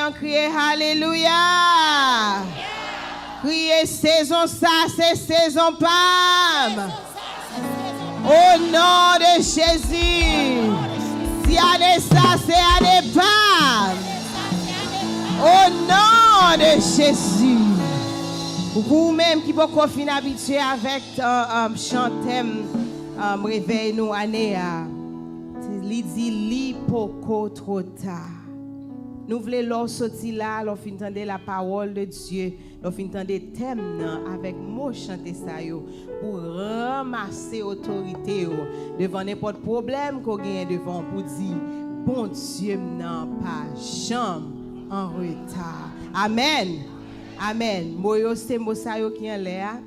on crie Alléluia. Criez saison ça, c'est saison Pam. Au nom de Jésus. Si année ça, c'est année Pam. Au nom de Jésus. Vous-même qui pouvez finir habitué avec chanter réveil nous année. Il dit li poko trop tard. Nous voulons leur sortir là, leur entendre la parole de Dieu, leur entendre thème avec mots chanter ça yo pour ramasser autorité devant n'importe problème qu'on gagne devant pour dire bon Dieu n'a pas jamais en retard. Amen. Amen. Moyo c'est mot ça yo qui en l'air.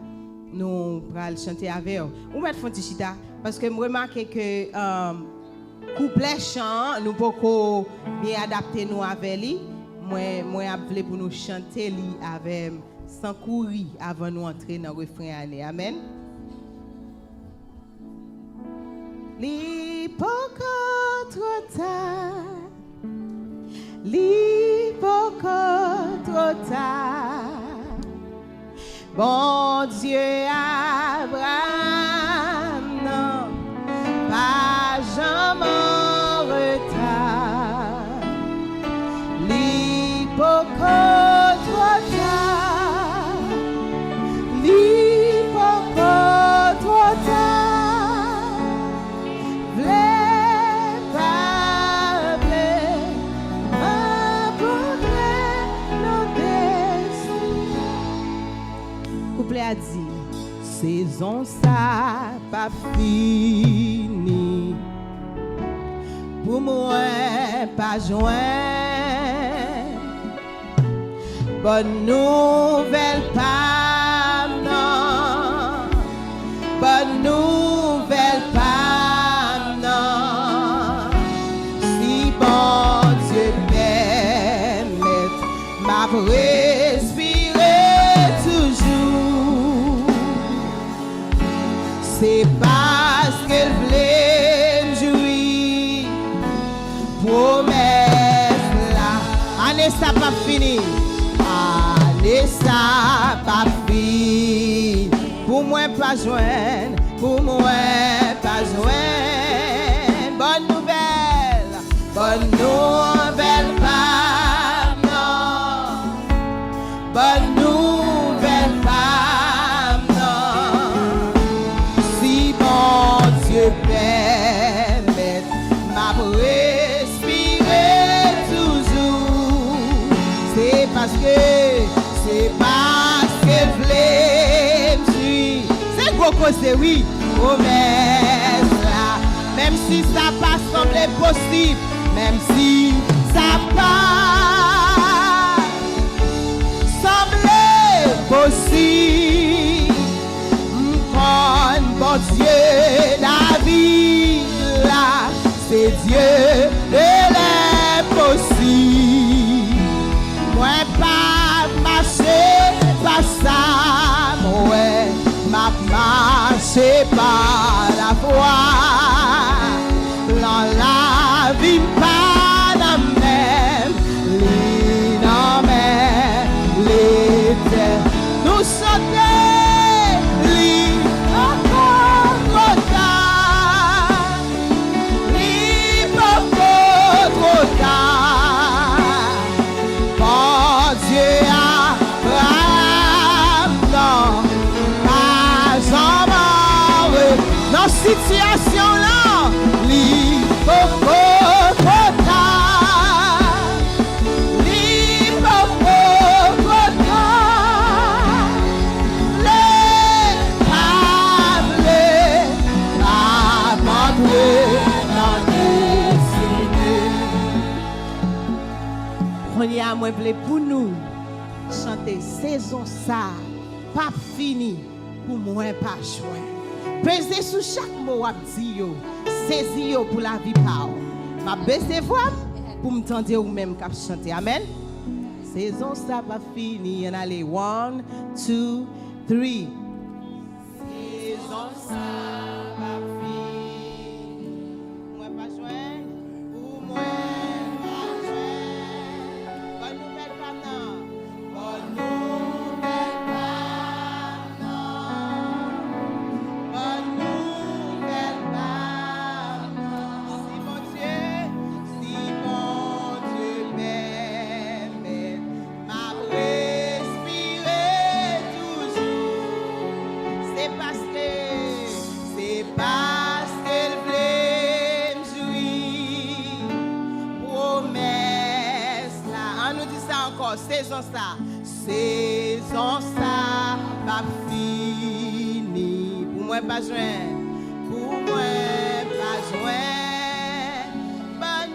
Nous pral chanter avec eux. On va faire chita parce que je remarque que couplet chant nous pouvons bien adapter nous avec lui. Moi appelé pour nous chanter lui avec sans courir avant nous entrer dans le refrain année. Amen. Li poko trop tard. Li poko trop tard. Bon Dieu Abraham non pas jamais en retard. Li poko trop tard. Li poko trop tard. Vle pas vle m'abandonner nos destins. Couplet a dit saison ça pas fini. Pour moi, pas joint. Bonne nouvelle, pas non. Bonne nouvelle, pas non. Si bon Dieu permet, m'a respirer toujours. C'est parce qu'elle voulait jouir. Promesse là, année ça pas fini, année ça pas fini. Pour moi pas joindre, pour moi pas joindre. Bonne nouvelle pas non. Bonne nouvelle pas non. Si bon Dieu permet, m'a respirer toujours. C'est parce que voulait c'est gros cause oui, promesse là. Même si ça pas semblé possible, même si ça pas semblé possible. Bon Dieu, David là, c'est Dieu de l'impossible. Moi pas marcher par ça, moi m'a marché par la foi. Dans la vie pas la même, l'éternel. Nous chantons. Situation là, li poko trop tard, li poko trop tard, le table abandonné dans destinée. On y a moins blé pour nous chanter saison ça, pas fini pour moi pas jouer. Pesez sous chaque mot à dire, saisir pour la vie par. Ma baisse voix pour m'entendre ou même cap chanter. Amen. Saison ça pas fini. On a les 1, 2, 3. Saison ça pas fini. Moi pas joindre, pour moi pas joindre. Bonne nous dit ça encore. Saison ça. Saison ça, pas fini. Pour moi, pas joint. Pour moi, pas joint. Bonne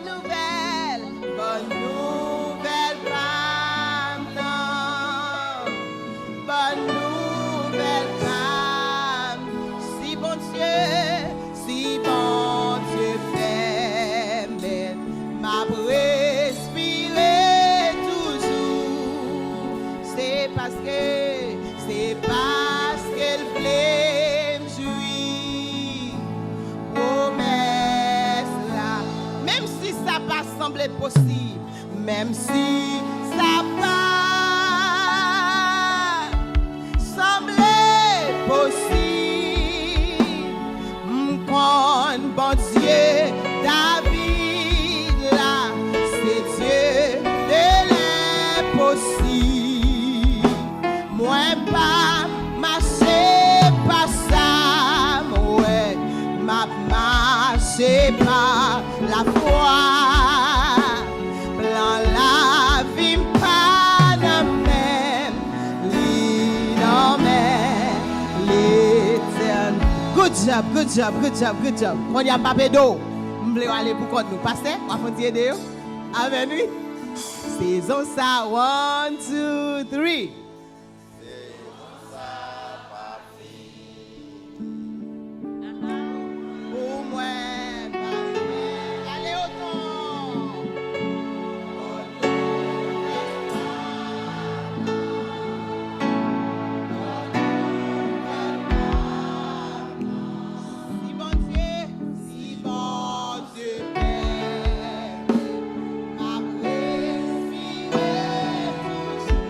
nouvelle, femme, non. Bonne nouvelle, femme. Si bon Dieu fait, mais ma respirer toujours. C'est parce qu'elle voulait me jouir. Promesse là, même si ça pas semblé possible, même si ça pas semblé possible, m'con bon Dieu, David là, c'est Dieu de l'impossible. Moi pas marcher pas ça, ouais, m'a marché par la foi. Plan la vie pas dans même, l'éternel. Good job. On y a pas d'eau. M'vle aller pour compte nous passer, on va faire aider. Amen oui. Saison ça 1 2 3. Pour moi, allez autant. Si bon Dieu fait, ma respirer toujours.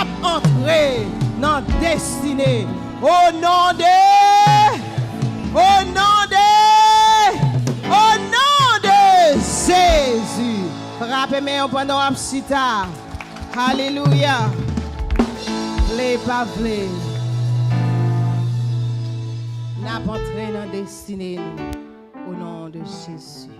n'a pas entré dans la destinée. Au nom de Jésus. Frappez-moi pendant un petit temps. Alléluia. Les pavés. N'a pas entré dans la destinée. Au nom de Jésus.